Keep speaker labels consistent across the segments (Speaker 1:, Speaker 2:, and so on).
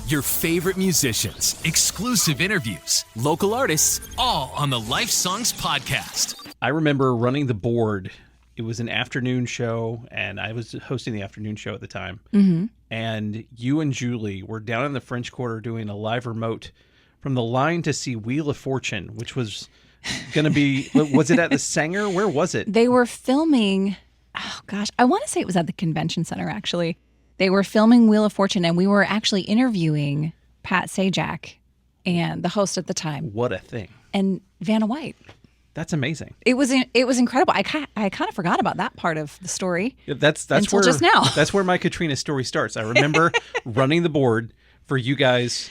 Speaker 1: Your favorite musicians, exclusive interviews, local artists, all on the LifeSongs podcast.
Speaker 2: I remember running the board. It was an afternoon show, and I was hosting the afternoon show at the time. Mm-hmm. And you and Julie were down in the French Quarter doing a live remote from the line to see Wheel of Fortune, which was going to be, was it at the Sanger? Where was it?
Speaker 3: They were filming, oh gosh, I want to say it was at the convention center, actually. They were filming Wheel of Fortune, and we were actually interviewing Pat Sajak and the host at the time.
Speaker 2: What a thing.
Speaker 3: And Vanna White.
Speaker 2: That's amazing.
Speaker 3: It was incredible. I kind of forgot about that part of the story.
Speaker 2: That's
Speaker 3: until
Speaker 2: where
Speaker 3: just now.
Speaker 2: That's where my Katrina story starts. I remember running the board for you guys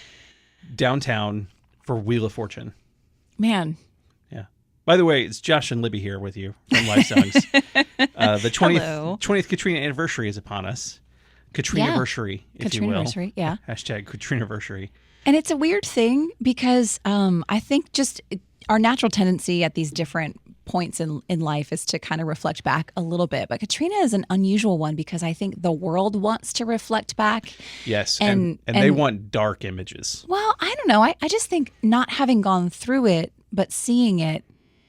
Speaker 2: downtown for Wheel of Fortune.
Speaker 3: Man.
Speaker 2: Yeah. By the way, it's Josh and Libby here with you from LifeSongs. The 20th Katrina anniversary is upon us. Katrina-versary, if you will.
Speaker 3: Katrina-versary, yeah.
Speaker 2: Hashtag Katrina-versary.
Speaker 3: And it's a weird thing because I think just our natural tendency at these different points in life is to kind of reflect back a little bit. But Katrina is an unusual one because I think the world wants to reflect back.
Speaker 2: Yes, and they want dark images.
Speaker 3: Well, I don't know. I just think not having gone through it, but seeing it,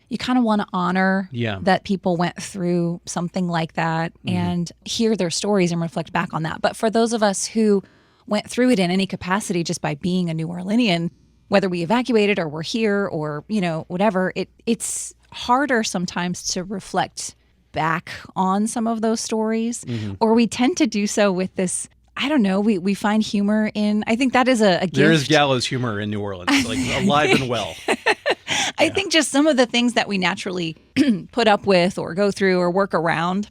Speaker 3: you kind of want to honor that people went through something like that and hear their stories and reflect back on that. But for those of us who went through it in any capacity just by being a New Orleanian, whether we evacuated or were here or, whatever, it's harder sometimes to reflect back on some of those stories. Mm-hmm. Or we tend to do so with this, I don't know, we find humor in, I think that is a gift.
Speaker 2: There is gallows humor in New Orleans, like alive and well.
Speaker 3: I think just some of the things that we naturally put up with or go through or work around,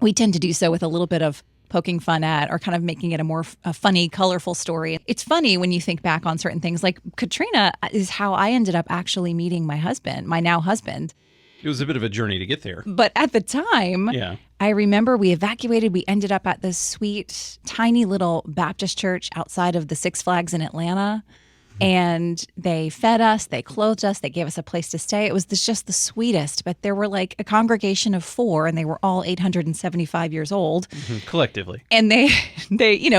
Speaker 3: we tend to do so with a little bit of poking fun at or kind of making it a funny, colorful story. It's funny when you think back on certain things. Like Katrina is how I ended up actually meeting my husband, my now husband.
Speaker 2: It was a bit of a journey to get there.
Speaker 3: But at the time, I remember we evacuated. We ended up at this sweet, tiny little Baptist church outside of the Six Flags in Atlanta. And they fed us, they clothed us, they gave us a place to stay. It was just the sweetest. But there were like a congregation of 4, and they were all 875 years old. Mm-hmm.
Speaker 2: Collectively.
Speaker 3: And they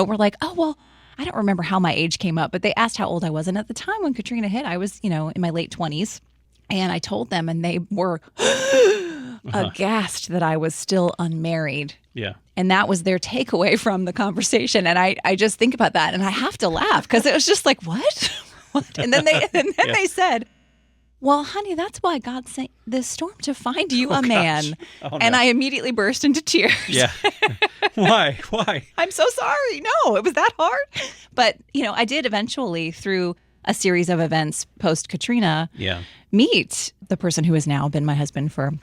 Speaker 3: were like, oh, well, I don't remember how my age came up, but they asked how old I was. And at the time when Katrina hit, I was, in my late 20s. And I told them, and they were aghast that I was still unmarried.
Speaker 2: Yeah.
Speaker 3: And that was their takeaway from the conversation. And I just think about that, and I have to laugh because it was just like, what? And then they said, well, honey, that's why God sent this storm to find you a man. Oh, and I immediately burst into tears.
Speaker 2: Yeah. Why?
Speaker 3: I'm so sorry. No, it was that hard. But, I did eventually, through a series of events post-Katrina, meet the person who has now been my husband for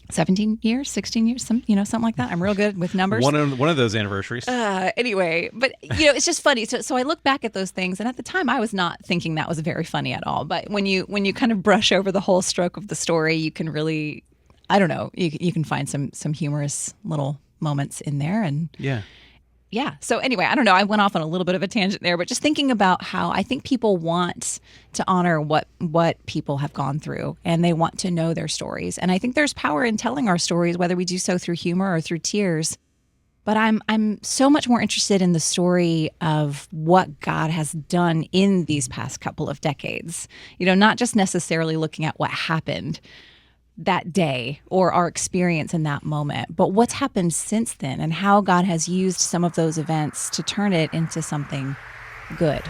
Speaker 3: 17 years, 16 years, something like that. I'm real good with numbers.
Speaker 2: One of those anniversaries.
Speaker 3: Anyway, but it's just funny. So I look back at those things, and at the time I was not thinking that was very funny at all. But when you kind of brush over the whole stroke of the story, you can really, I don't know, you can find some humorous little moments in there. And yeah. So anyway, I don't know. I went off on a little bit of a tangent there, but just thinking about how I think people want to honor what people have gone through, and they want to know their stories. And I think there's power in telling our stories, whether we do so through humor or through tears. But I'm so much more interested in the story of what God has done in these past couple of decades. Not just necessarily looking at what happened that day or our experience in that moment, but what's happened since then and how God has used some of those events to turn it into something good.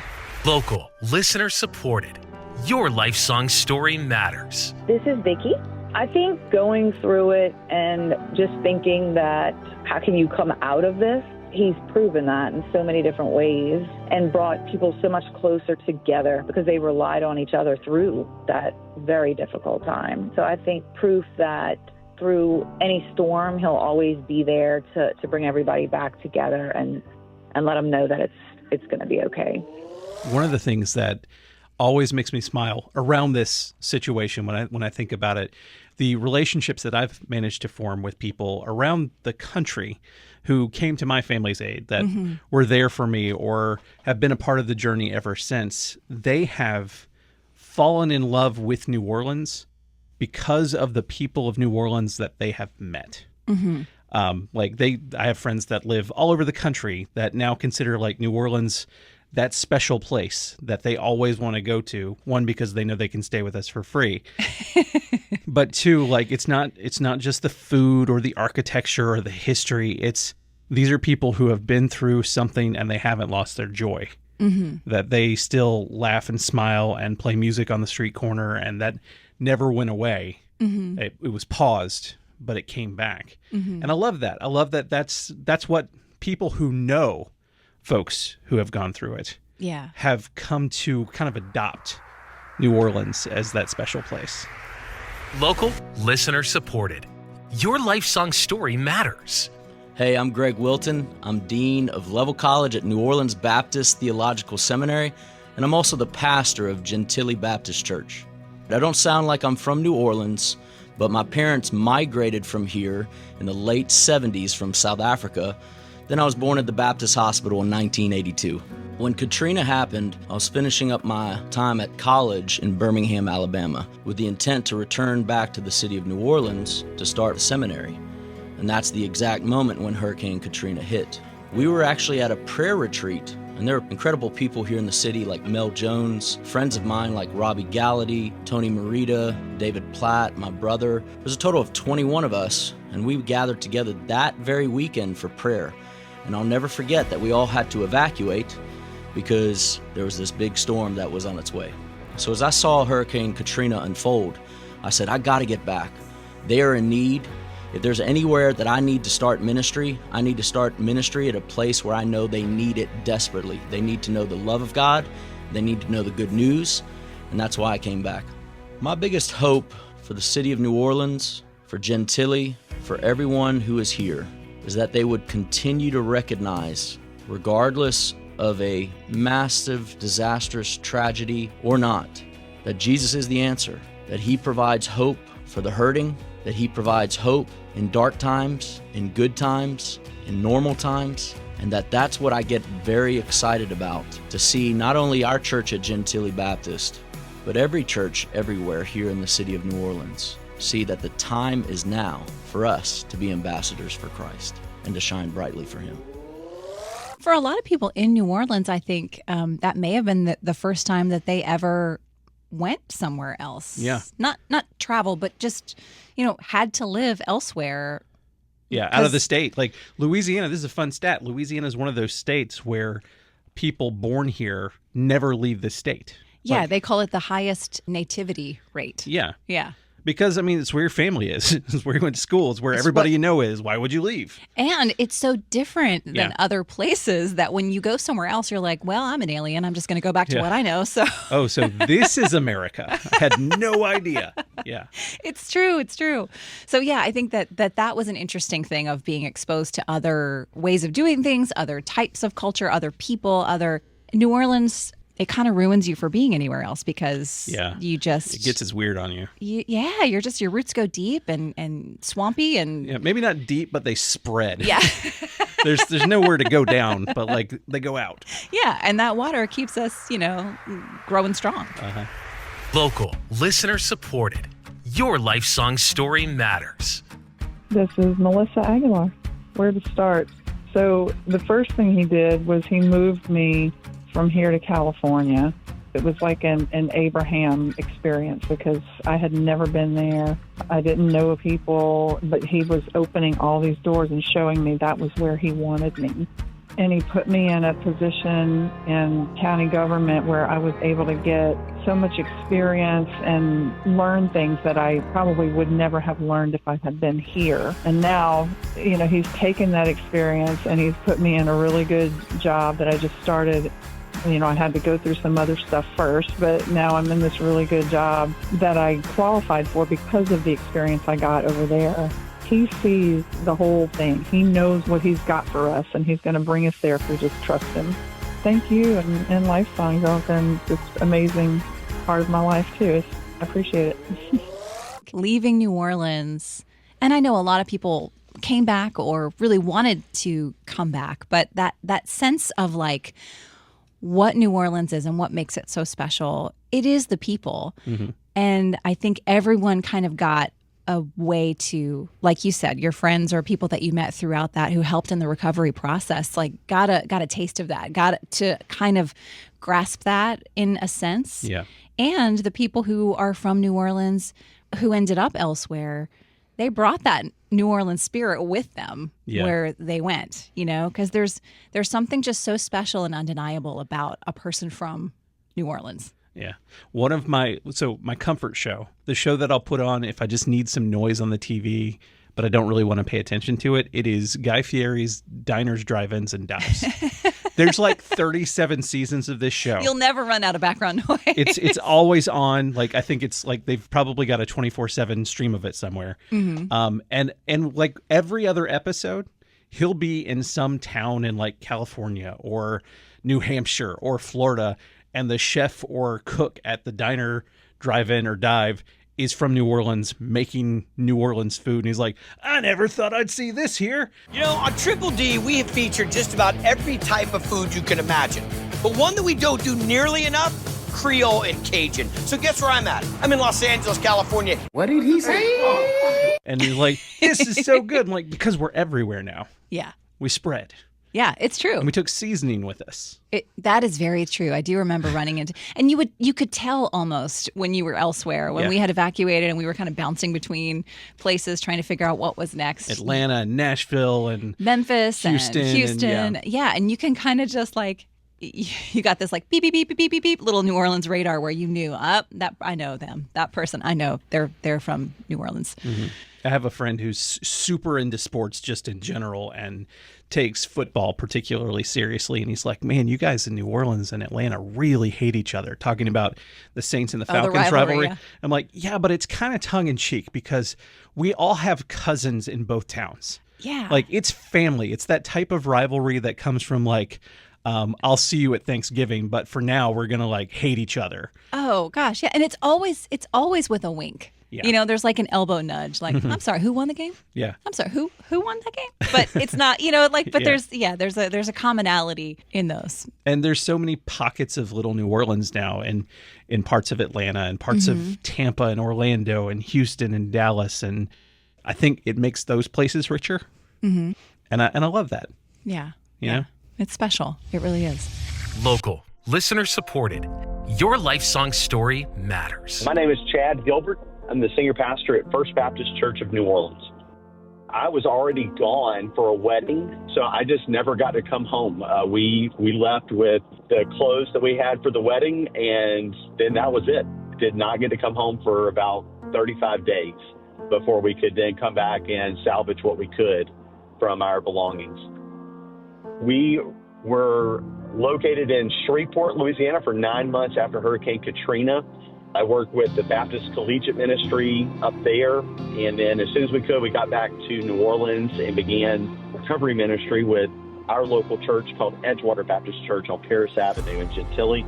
Speaker 1: Local, listener supported. Your LifeSong story matters.
Speaker 4: This is Vicky. I think going through it and just thinking that how can you come out of this? He's proven that in so many different ways and brought people so much closer together because they relied on each other through that very difficult time. So I think proof that through any storm, he'll always be there to bring everybody back together and let them know that it's going to be okay.
Speaker 2: One of the things that always makes me smile around this situation when I think about it, the relationships that I've managed to form with people around the country who came to my family's aid, that were there for me or have been a part of the journey ever since, they have fallen in love with New Orleans because of the people of New Orleans that they have met. Mm-hmm. I have friends that live all over the country that now consider like New Orleans that special place that they always want to go to. One, because they know they can stay with us for free. But two, like it's not just the food or the architecture or the history. These are people who have been through something and they haven't lost their joy. Mm-hmm. That they still laugh and smile and play music on the street corner, and that never went away. Mm-hmm. It was paused, but it came back. Mm-hmm. And I love that. I love that that's what people who know folks who have gone through it have come to kind of adopt New Orleans as that special place.
Speaker 1: Local, listener supported. Your LifeSong story matters.
Speaker 5: Hey, I'm Greg Wilton. I'm Dean of Level College at New Orleans Baptist Theological Seminary, and I'm also the pastor of Gentilly Baptist Church. I don't sound like I'm from New Orleans, but my parents migrated from here in the late 70s from South Africa. Then I was born at the Baptist Hospital in 1982. When Katrina happened, I was finishing up my time at college in Birmingham, Alabama, with the intent to return back to the city of New Orleans to start a seminary. And that's the exact moment when Hurricane Katrina hit. We were actually at a prayer retreat, and there are incredible people here in the city like Mel Jones, friends of mine like Robbie Gallaty, Tony Merida, David Platt, my brother. There's a total of 21 of us, and we gathered together that very weekend for prayer. And I'll never forget that we all had to evacuate because there was this big storm that was on its way. So as I saw Hurricane Katrina unfold, I said, I gotta get back. They are in need. If there's anywhere that I need to start ministry, I need to start ministry at a place where I know they need it desperately. They need to know the love of God. They need to know the good news. And that's why I came back. My biggest hope for the city of New Orleans, for Gentilly, for everyone who is here, is that they would continue to recognize, regardless of a massive, disastrous tragedy or not, that Jesus is the answer, that He provides hope for the hurting, that He provides hope in dark times, in good times, in normal times, and that's what I get very excited about, to see not only our church at Gentilly Baptist, but every church everywhere here in the city of New Orleans see that the time is now for us to be ambassadors for Christ and to shine brightly for Him.
Speaker 3: For a lot of people in New Orleans, I think that may have been the first time that they ever went somewhere else.
Speaker 2: Yeah.
Speaker 3: Not travel, but just, had to live elsewhere.
Speaker 2: Yeah, out of the state. Like Louisiana, this is a fun stat. Louisiana is one of those states where people born here never leave the state.
Speaker 3: Yeah, they call it the highest nativity rate.
Speaker 2: Yeah.
Speaker 3: Yeah.
Speaker 2: Because, it's where your family is. It's where you went to school. It's where everybody you know is. Why would you leave?
Speaker 3: And it's so different than other places that when you go somewhere else, you're like, well, I'm an alien. I'm just going to go back to what I know. So
Speaker 2: so this is America. I had no idea. Yeah. It's
Speaker 3: true. So, yeah, I think that was an interesting thing of being exposed to other ways of doing things, other types of culture, other people, New Orleans. It kind of ruins you for being anywhere else because you just...
Speaker 2: It gets as weird on you.
Speaker 3: Your roots go deep and swampy and...
Speaker 2: Yeah, maybe not deep, but they spread.
Speaker 3: Yeah.
Speaker 2: There's nowhere to go down, but they go out.
Speaker 3: Yeah, and that water keeps us, growing strong.
Speaker 2: Uh-huh.
Speaker 1: Local, listener supported. Your LifeSong story matters.
Speaker 6: This is Melissa Aguilar. Where to start? So the first thing he did was he moved me from here to California. It was like an Abraham experience because I had never been there. I didn't know people, but he was opening all these doors and showing me that was where he wanted me. And he put me in a position in county government where I was able to get so much experience and learn things that I probably would never have learned if I had been here. And now, he's taken that experience and he's put me in a really good job that I just started. I had to go through some other stuff first, but now I'm in this really good job that I qualified for because of the experience I got over there. He sees the whole thing. He knows what He's got for us, and He's going to bring us there if we just trust Him. Thank you, and LifeSongs have been just amazing part of my life, too. I appreciate it.
Speaker 3: Leaving New Orleans, and I know a lot of people came back or really wanted to come back, but that sense of what New Orleans is and what makes it so special, it is the people. Mm-hmm. And I think everyone kind of got a way to, like you said, your friends or people that you met throughout that who helped in the recovery process, like got a taste of that, got to kind of grasp that in a sense.
Speaker 2: Yeah.
Speaker 3: And the people who are from New Orleans who ended up elsewhere, they brought that New Orleans spirit with them where they went, because there's something just so special and undeniable about a person from New Orleans.
Speaker 2: Yeah. One of my comfort show, the show that I'll put on if I just need some noise on the TV, but I don't really want to pay attention to it, it is Guy Fieri's Diners, Drive-Ins, and Dives. There's like 37 seasons of this show.
Speaker 3: You'll never run out of background noise.
Speaker 2: It's always on. Like, I think it's like they've probably got a 24/7 stream of it somewhere. Mm-hmm. And like every other episode, he'll be in some town in like California or New Hampshire or Florida, and the chef or cook at the diner, drive-in, or dive is from New Orleans making New Orleans food. And he's like, I never thought I'd see this here.
Speaker 7: On Triple D, we have featured just about every type of food you can imagine. But one that we don't do nearly enough, Creole and Cajun. So guess where I'm at? I'm in Los Angeles, California.
Speaker 8: What did he say?
Speaker 2: And he's like, this is so good. I'm like, because we're everywhere now.
Speaker 3: Yeah.
Speaker 2: We spread.
Speaker 3: Yeah, it's true.
Speaker 2: And we took seasoning with us.
Speaker 3: That is very true. I do remember running into, and you could tell almost when you were elsewhere, when we had evacuated and we were kind of bouncing between places trying to figure out what was next.
Speaker 2: Atlanta and Nashville and
Speaker 3: Memphis
Speaker 2: Houston
Speaker 3: and Houston.
Speaker 2: And,
Speaker 3: and you can kind of just like, you got this like beep, beep, beep, beep, beep, beep, beep, little New Orleans radar where you knew, that I know them, that person, I know they're from New Orleans.
Speaker 2: Mm-hmm. I have a friend who's super into sports just in general and takes football particularly seriously. And he's like, man, you guys in New Orleans and Atlanta really hate each other, talking about the Saints and the Falcons rivalry. Yeah. I'm like, yeah, but it's kind of tongue in cheek because we all have cousins in both towns.
Speaker 3: Yeah.
Speaker 2: Like, it's family. It's that type of rivalry that comes from like, I'll see you at Thanksgiving, but for now we're going to like hate each other.
Speaker 3: Oh gosh. Yeah. And it's always with a wink. Yeah. There's like an elbow nudge, like, I'm sorry, who won the game?
Speaker 2: Yeah.
Speaker 3: I'm sorry, who won that game? But it's not, but there's a commonality in those.
Speaker 2: And there's so many pockets of little New Orleans now, and in parts of Atlanta and parts of Tampa and Orlando and Houston and Dallas, and I think it makes those places richer. Mm-hmm. And I love that.
Speaker 3: Yeah.
Speaker 2: You know?
Speaker 3: It's special. It really is.
Speaker 1: Local, listener supported. Your LifeSongs story matters.
Speaker 9: My name is Chad Gilbert. I'm the senior pastor at First Baptist Church of New Orleans. I was already gone for a wedding, so I just never got to come home. We left with the clothes that we had for the wedding, and then that was it. Did not get to come home for about 35 days before we could then come back and salvage what we could from our belongings. We were located in Shreveport, Louisiana for 9 months after Hurricane Katrina. I worked with the Baptist Collegiate Ministry up there, and then as soon as we could, we got back to New Orleans and began recovery ministry with our local church called Edgewater Baptist Church on Paris Avenue in Gentilly.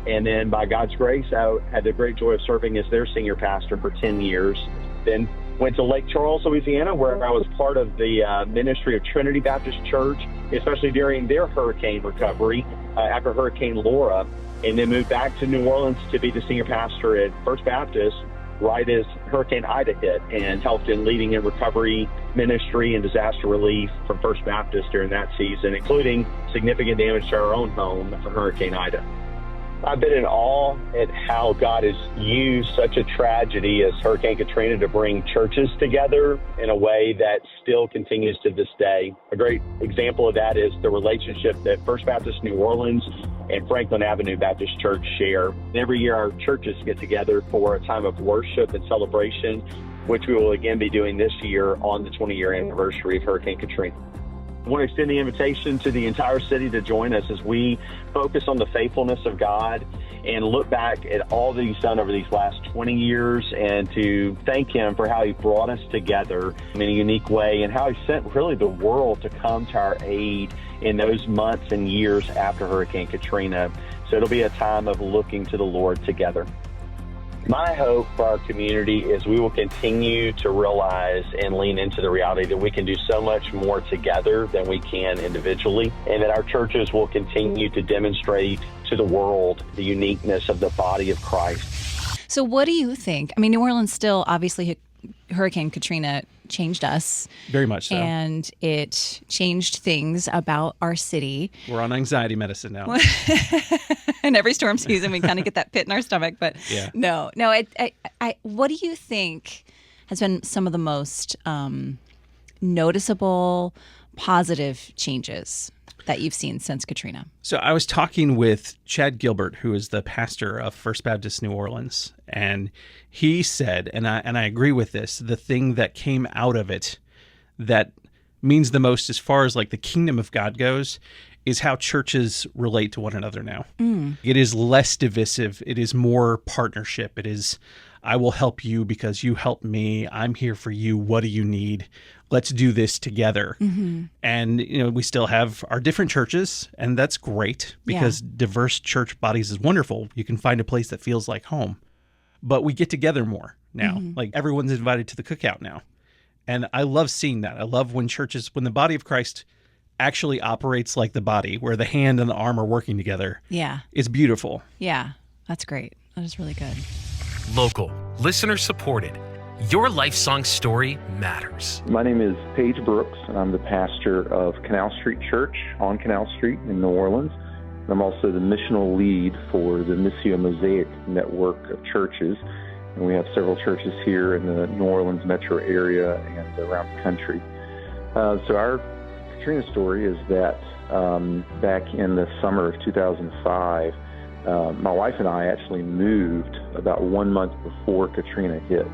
Speaker 9: And then by God's grace, I had the great joy of serving as their senior pastor for 10 years. Then went to Lake Charles, Louisiana, where I was part of the ministry of Trinity Baptist Church, especially during their hurricane recovery after Hurricane Laura. And then moved back to New Orleans to be the senior pastor at First Baptist right as Hurricane Ida hit, and helped in leading in recovery ministry and disaster relief from First Baptist during that season, including significant damage to our own home from Hurricane Ida. I've been in awe at how God has used such a tragedy as Hurricane Katrina to bring churches together in a way that still continues to this day. A great example of that is the relationship that First Baptist New Orleans and Franklin Avenue Baptist Church share. Every year our churches get together for a time of worship and celebration, which we will again be doing this year on the 20-year anniversary of Hurricane Katrina. I want to extend the invitation to the entire city to join us as we focus on the faithfulness of God and look back at all that He's done over these last 20 years and to thank Him for how He brought us together in a unique way and how He sent really the world to come to our aid in those months and years after Hurricane Katrina. So it'll be a time of looking to the Lord together. My hope for our community is we will continue to realize and lean into the reality that we can do so much more together than we can individually, and that our churches will continue to demonstrate to the world the uniqueness of the body of Christ.
Speaker 3: So what do you think? I mean, New Orleans still obviously Hurricane Katrina changed us.
Speaker 2: Very much so.
Speaker 3: And it changed things about our city.
Speaker 2: We're on anxiety medicine now.
Speaker 3: And every storm season, we kind of get that pit in our stomach. But
Speaker 2: Yeah.
Speaker 3: no. What do you think has been some of the most noticeable, positive changes that you've seen since Katrina?
Speaker 2: So I was talking with Chad Gilbert, who is the pastor of First Baptist New Orleans, and he said, and I agree with this, the thing that came out of it that means the most as far as like the kingdom of God goes is how churches relate to one another now. It is less divisive. It is more partnership. It is, I will help you because you help me. I'm here for you. What do you need? Let's do this together. And, we still have our different churches, and that's great because diverse church bodies is wonderful. You can find a place that feels like home. But we get together more now. Like everyone's invited to the cookout now. And I love seeing that. I love when when the body of Christ actually operates like the body, where the hand and the arm are working together.
Speaker 3: Yeah.
Speaker 2: It's beautiful.
Speaker 3: Yeah. That's great. That is really good.
Speaker 1: Local, listener supported. Your LifeSongs story matters.
Speaker 10: My name is Paige Brooks, and I'm the pastor of Canal Street Church on Canal Street in New Orleans. And I'm also the missional lead for the Missio Mosaic network of churches. And we have several churches here in the New Orleans metro area and around the country. So our Katrina story is that back in the summer of 2005, my wife and I actually moved about 1 month before Katrina hit.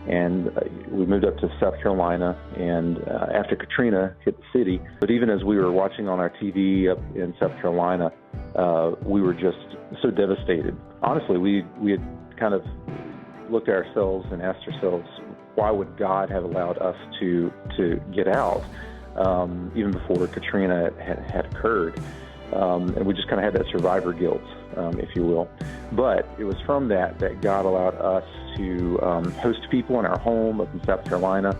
Speaker 10: And we moved up to South Carolina, and after Katrina hit the city, but even as we were watching on our TV up in South Carolina, we were just so devastated. Honestly, we had kind of looked at ourselves and asked ourselves, why would God have allowed us to get out even before Katrina had occurred? And we just kind of had that survivor guilt, if you will. But it was from that God allowed us to host people in our home up in South Carolina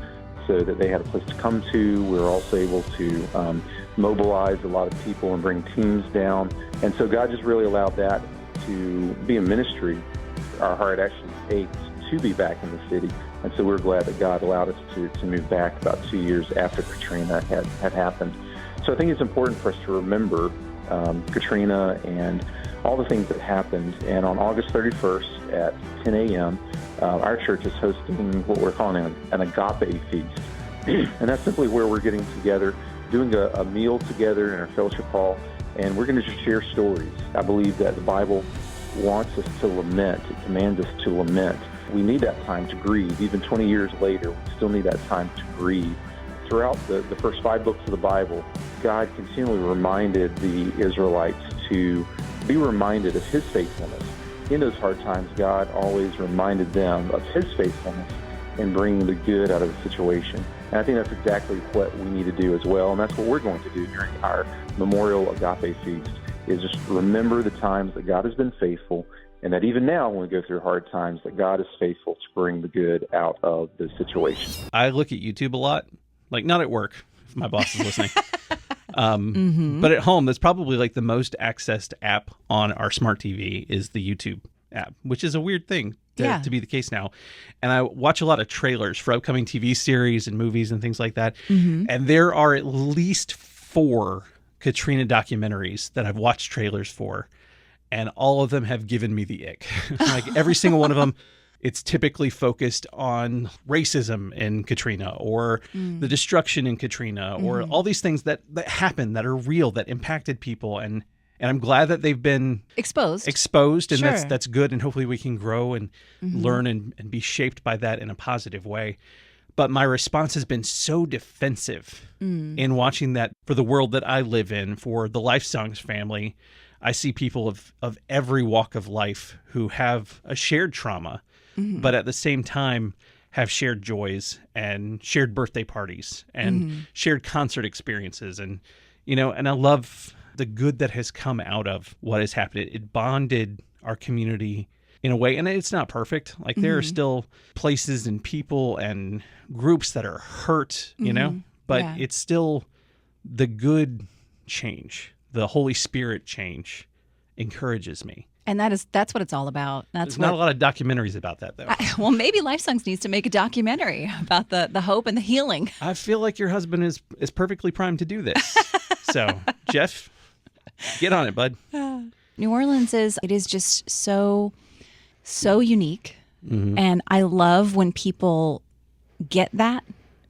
Speaker 10: so that they had a place to come to. We were also able to mobilize a lot of people and bring teams down. And so God just really allowed that to be a ministry our heart actually ached to be back in the city. And so we're glad that God allowed us to move back about 2 years after Katrina had happened. So I think it's important for us to remember Katrina and all the things that happened. And on August 31st at 10 a.m., our church is hosting what we're calling an agape feast. And that's simply where we're getting together, doing a meal together in our fellowship hall, and we're going to just share stories. I believe that the Bible wants us to lament. It commands us to lament. We need that time to grieve. Even 20 years later, we still need that time to grieve. Throughout the first 5 books of the Bible, God continually reminded the Israelites to be reminded of his faithfulness. In those hard times, God always reminded them of his faithfulness in bringing the good out of the situation. And I think that's exactly what we need to do as well, and that's what we're going to do during our Memorial Agape Feast, is just remember the times that God has been faithful, and that even now when we go through hard times, that God is faithful to bring the good out of the situation.
Speaker 2: I look at YouTube a lot, like not at work, if my boss is listening. But at home, that's probably like the most accessed app on our smart TV is the YouTube app, which is a weird thing to be the case now. And I watch a lot of trailers for upcoming TV series and movies and things like that. And there are at least 4 Katrina documentaries that I've watched trailers for, and all of them have given me the ick. Like every single one of them, it's typically focused on racism in Katrina or the destruction in Katrina or all these things that happened, that are real, that impacted people. And I'm glad that they've been exposed, and
Speaker 3: Sure.
Speaker 2: that's good. And hopefully we can grow and learn and be shaped by that in a positive way. But my response has been so defensive in watching that for the world that I live in, for the LifeSongs family. I see people of every walk of life who have a shared trauma, but at the same time have shared joys and shared birthday parties and shared concert experiences. And, and I love the good that has come out of what has happened. It bonded our community in a way, and it's not perfect. Like there are still places and people and groups that are hurt, but it's still the good change. The Holy Spirit change encourages me.
Speaker 3: And that's what it's all about.
Speaker 2: There's not a lot of documentaries about that, though.
Speaker 3: Well, maybe LifeSongs needs to make a documentary about the hope and the healing.
Speaker 2: I feel like your husband is perfectly primed to do this. So, Jeff, get on it, bud.
Speaker 3: New Orleans is just so unique. Mm-hmm. And I love when people get that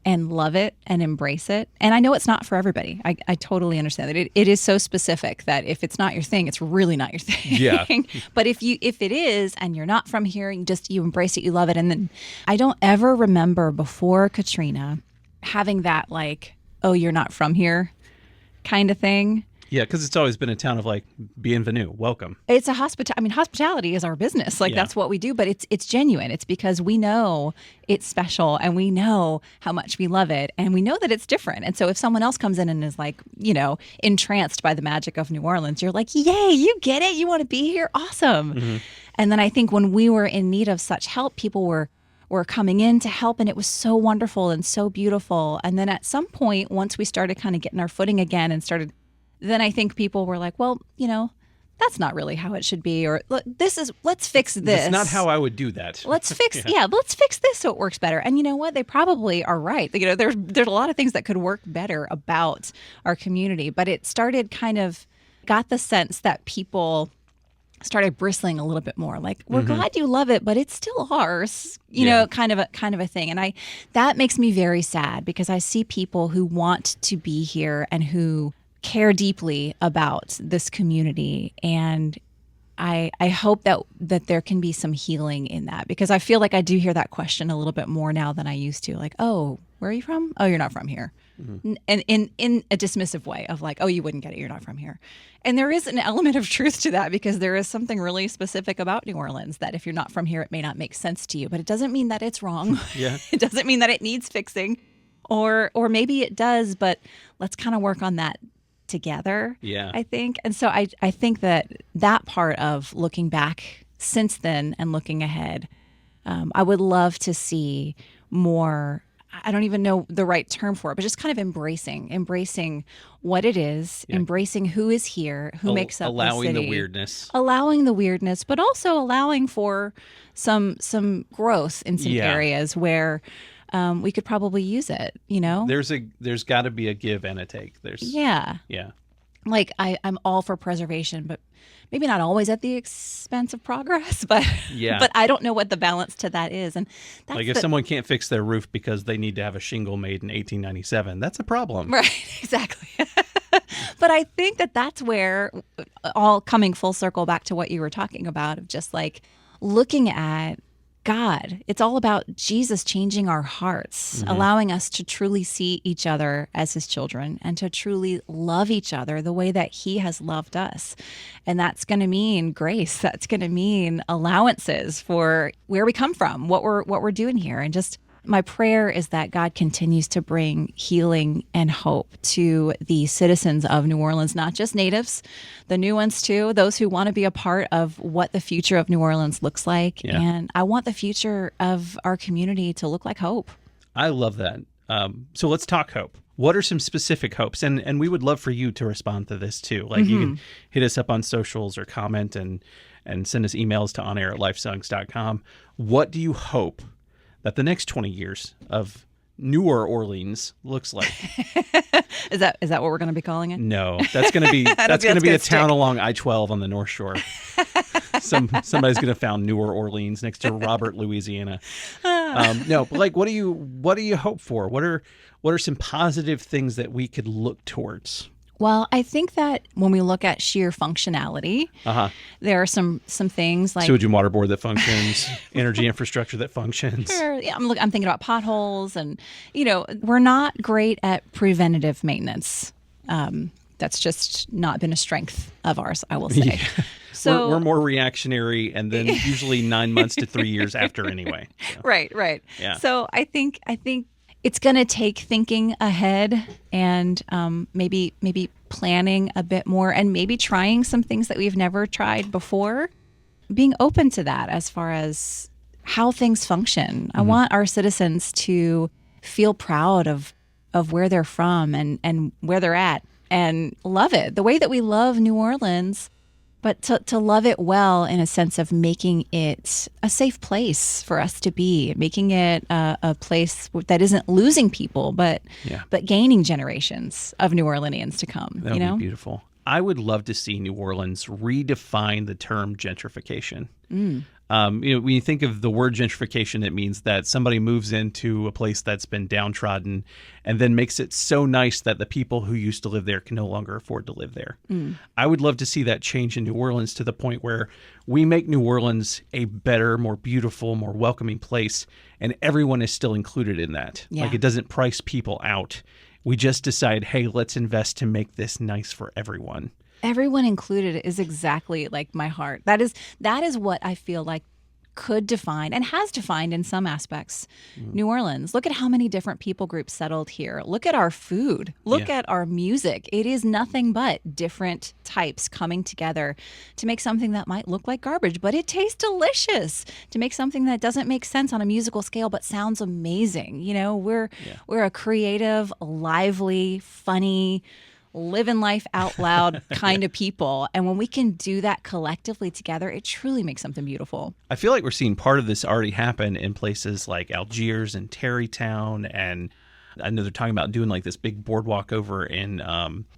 Speaker 3: and love it and embrace it. And I know it's not for everybody. I totally understand that. It is so specific that if it's not your thing, it's really not your thing.
Speaker 2: Yeah.
Speaker 3: But if it is and you're not from here, you embrace it, you love it. And then I don't ever remember before Katrina having that like, oh, you're not from here kind of thing.
Speaker 2: Yeah, because it's always been a town of like, bienvenue, welcome.
Speaker 3: It's a hospitality is our business. Like that's what we do, but it's genuine. It's because we know it's special and we know how much we love it and we know that it's different. And so if someone else comes in and is like, entranced by the magic of New Orleans, you're like, yay, you get it. You want to be here. Awesome. Mm-hmm. And then I think when we were in need of such help, people were coming in to help, and it was so wonderful and so beautiful. And then at some point, once we started kind of getting our footing again and then I think people were like, well, that's not really how it should be. Or let's fix this.
Speaker 2: That's not how I would do that.
Speaker 3: Let's fix, let's fix this so it works better. And you know what? They probably are right. There's a lot of things that could work better about our community, but it started got the sense that people started bristling a little bit more. Like, we're glad you love it, but it's still ours, kind of a thing. And that makes me very sad because I see people who want to be here and who care deeply about this community, and I hope that there can be some healing in that, because I feel like I do hear that question a little bit more now than I used to. Like, oh, where are you from? Oh, you're not from here. Mm-hmm. And in a dismissive way of like, oh, you wouldn't get it, you're not from here. And there is an element of truth to that, because there is something really specific about New Orleans that if you're not from here, it may not make sense to you, but it doesn't mean that it's wrong.
Speaker 2: Yeah.
Speaker 3: It doesn't mean that it needs fixing, or maybe it does, but let's kind of work on that together.
Speaker 2: Yeah.
Speaker 3: I think. And so I think that part of looking back since then and looking ahead, I would love to see more. I don't even know the right term for it, but just kind of embracing what it is, embracing who is here, who makes up the city. Allowing the weirdness, but also allowing for some growth in some areas where we could probably use it, There's
Speaker 2: got to be a give and a take. Yeah.
Speaker 3: Like I'm all for preservation, but maybe not always at the expense of progress. But but I don't know what the balance to that is. And that's
Speaker 2: like if someone can't fix their roof because they need to have a shingle made in 1897, that's a problem.
Speaker 3: Right. Exactly. But I think that's where, all coming full circle back to what you were talking about, of just like looking at God. It's all about Jesus changing our hearts, allowing us to truly see each other as his children and to truly love each other the way that he has loved us. And that's going to mean grace. That's going to mean allowances for where we come from, what we're doing here. And just my prayer is that God continues to bring healing and hope to the citizens of New Orleans, not just natives, the new ones too, those who want to be a part of what the future of New Orleans looks like. Yeah. And I want the future of our community to look like hope.
Speaker 2: I love that. So let's talk hope. What are some specific hopes? And we would love for you to respond to this too. Like you can hit us up on socials or comment and send us emails to onair@lifesongs.com. What do you hope that the next 20 years of Newer Orleans looks like?
Speaker 3: Is that what we're going to be calling it?
Speaker 2: No, that's going to be a town along I-12 on the North Shore. Somebody's going to found Newer Orleans next to Robert, Louisiana. No, but like, what do you hope for? What are some positive things that we could look towards?
Speaker 3: Well, I think that when we look at sheer functionality, there are some things like
Speaker 2: sewage and water board that functions, energy infrastructure that functions.
Speaker 3: Yeah, I'm thinking about potholes, and we're not great at preventative maintenance. That's just not been a strength of ours, I will say.
Speaker 2: Yeah. So we're more reactionary, and then usually 9 months to 3 years after anyway. So.
Speaker 3: Right.
Speaker 2: Yeah.
Speaker 3: So I think it's going to take thinking ahead and maybe planning a bit more, and maybe trying some things that we've never tried before, being open to that as far as how things function. I want our citizens to feel proud of where they're from and where they're at and love it. The way that we love New Orleans, But to love it well in a sense of making it a safe place for us to be, making it a place that isn't losing people, but gaining generations of New Orleanians to come.
Speaker 2: That would be beautiful. I would love to see New Orleans redefine the term gentrification. When you think of the word gentrification, it means that somebody moves into a place that's been downtrodden and then makes it so nice that the people who used to live there can no longer afford to live there. I would love to see that change in New Orleans to the point where we make New Orleans a better, more beautiful, more welcoming place, and everyone is still included in that.
Speaker 3: Yeah.
Speaker 2: Like, it doesn't price people out. We just decide, hey, let's invest to make this nice for everyone.
Speaker 3: Everyone included is exactly like my heart. That is what I feel like could define and has defined in some aspects New Orleans. Look at how many different people groups settled here. Look at our food. Look at our music. It is nothing but different types coming together to make something that might look like garbage, but it tastes delicious. To make something that doesn't make sense on a musical scale but sounds amazing. You know, we're a creative, lively, funny, living life out loud kind of people. And when we can do that collectively together, it truly makes something beautiful.
Speaker 2: I feel like we're seeing part of this already happen in places like Algiers and Tarrytown. And I know they're talking about doing like this big boardwalk over in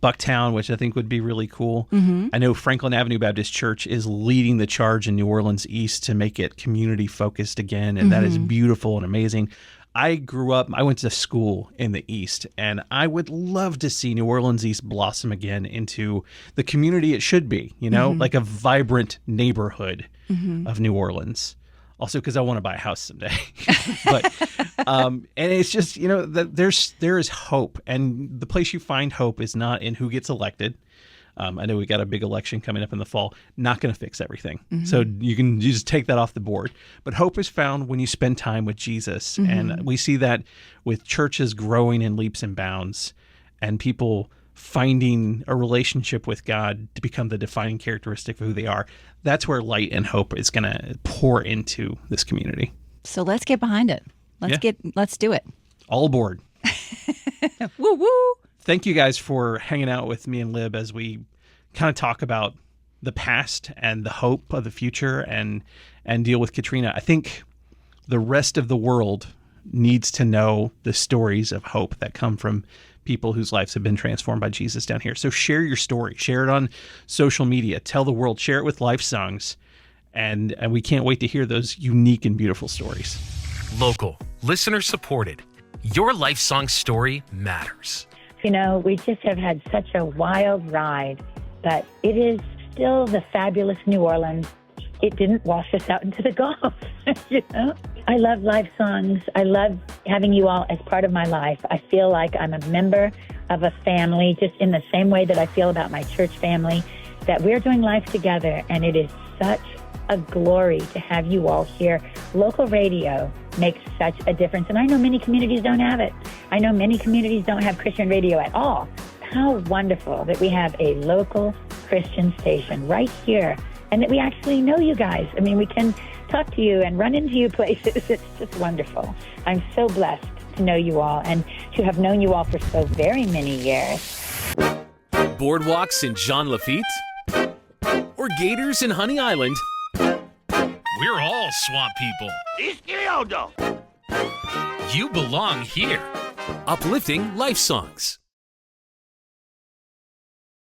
Speaker 2: Bucktown, which I think would be really cool. I know Franklin Avenue Baptist Church is leading the charge in New Orleans East to make it community focused again. And that is beautiful and amazing. I went to school in the East, and I would love to see New Orleans East blossom again into the community it should be, like a vibrant neighborhood of New Orleans. Also, because I want to buy a house someday. But and it's just, that there is hope, and the place you find hope is not in who gets elected. I know we got a big election coming up in the fall. Not going to fix everything. So you just take that off the board. But hope is found when you spend time with Jesus. And we see that with churches growing in leaps and bounds and people finding a relationship with God to become the defining characteristic of who they are. That's where light and hope is going to pour into this community.
Speaker 3: So let's get behind it. Let's do it.
Speaker 2: All aboard.
Speaker 3: Woo woo.
Speaker 2: Thank you guys for hanging out with me and Lib as we kind of talk about the past and the hope of the future and deal with Katrina. I think the rest of the world needs to know the stories of hope that come from people whose lives have been transformed by Jesus down here. So share your story. Share it on social media. Tell the world. Share it with LifeSongs. And we can't wait to hear those unique and beautiful stories.
Speaker 1: Local, listener supported. Your LifeSong story matters.
Speaker 11: We just have had such a wild ride, but it is still the fabulous New Orleans. It didn't wash us out into the Gulf, I love LifeSongs. I love having you all as part of my life. I feel like I'm a member of a family, just in the same way that I feel about my church family, that we're doing life together, and it is such a glory to have you all here. Local radio makes such a difference, and I know many communities don't have it. I know many communities don't have Christian radio at all. How wonderful that we have a local Christian station right here, and that we actually know you guys. I mean, we can talk to you and run into you places. It's just wonderful. I'm so blessed to know you all and to have known you all for so very many years.
Speaker 1: Boardwalks in Jean Lafitte? Or gators in Honey Island? We're all swamp people. You belong here. Uplifting LifeSongs.